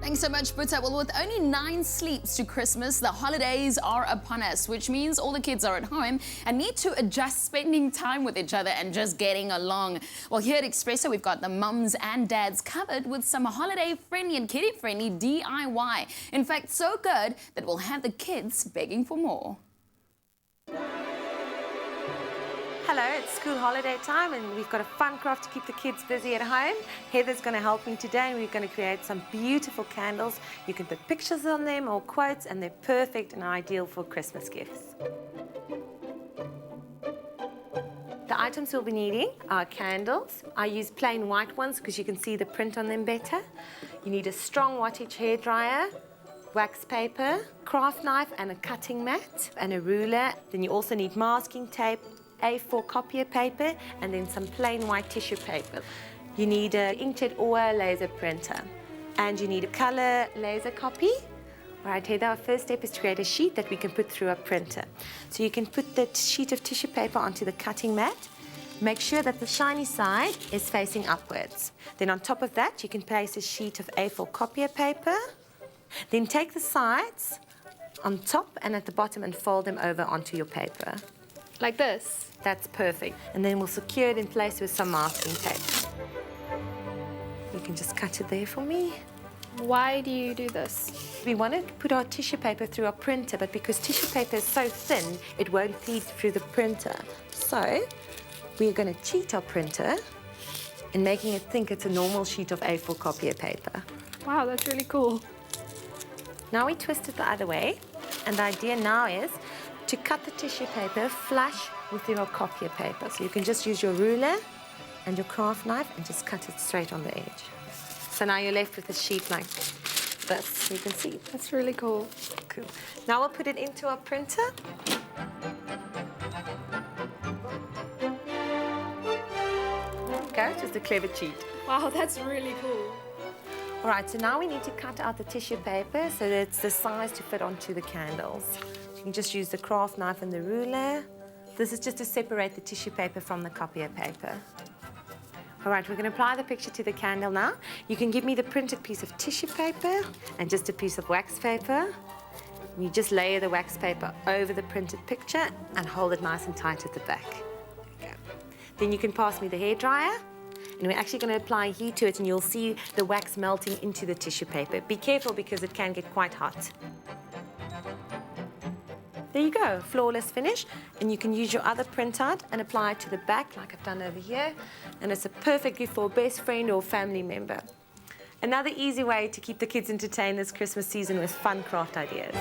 Thanks so much, Buta. Well, with only 9 sleeps to Christmas, the holidays are upon us, which means all the kids are at home and need to adjust spending time with each other and just getting along. Well, here at Expresso, we've got the mums and dads covered with some holiday-friendly and kiddie-friendly DIY. In fact, so good that we'll have the kids begging for more. Hello, it's school holiday time and we've got a fun craft to keep the kids busy at home. Heather's going to help me today and we're going to create some beautiful candles. You can put pictures on them or quotes and they're perfect and ideal for Christmas gifts. The items we'll be needing are candles. I use plain white ones because you can see the print on them better. You need a strong wattage hairdryer, wax paper, craft knife and a cutting mat and a ruler. Then you also need masking tape, A4 copier paper and then some plain white tissue paper. You need an inkjet or a laser printer and you need a color laser copy. All right, Heather, our first step is to create a sheet that we can put through a printer. So you can put the sheet of tissue paper onto the cutting mat. Make sure that the shiny side is facing upwards. Then on top of that, you can place a sheet of A4 copier paper. Then take the sides on top and at the bottom and fold them over onto your paper. Like this? That's perfect. And then we'll secure it in place with some masking tape. You can just cut it there for me. Why do you do this? We want to put our tissue paper through our printer, but because tissue paper is so thin, it won't feed through the printer. So we're going to cheat our printer in making it think it's a normal sheet of A4 copier paper. Wow, that's really cool. Now we twist it the other way, and the idea now is to cut the tissue paper flush with your copier paper. So you can just use your ruler and your craft knife and just cut it straight on the edge. So now you're left with a sheet like this. You can see. That's really cool. Cool. Now we'll put it into our printer. There you go, just a clever cheat. Wow, that's really cool. All right, so now we need to cut out the tissue paper so that it's the size to fit onto the candles. You can just use the craft knife and the ruler. This is just to separate the tissue paper from the copier paper. All right, we're going to apply the picture to the candle now. You can give me the printed piece of tissue paper and just a piece of wax paper. You just layer the wax paper over the printed picture and hold it nice and tight at the back. There you go. Then you can pass me the hairdryer. And we're actually going to apply heat to it and you'll see the wax melting into the tissue paper. Be careful because it can get quite hot. There you go, flawless finish. And you can use your other printout and apply it to the back like I've done over here. And it's a perfect gift for a best friend or family member. Another easy way to keep the kids entertained this Christmas season with fun craft ideas.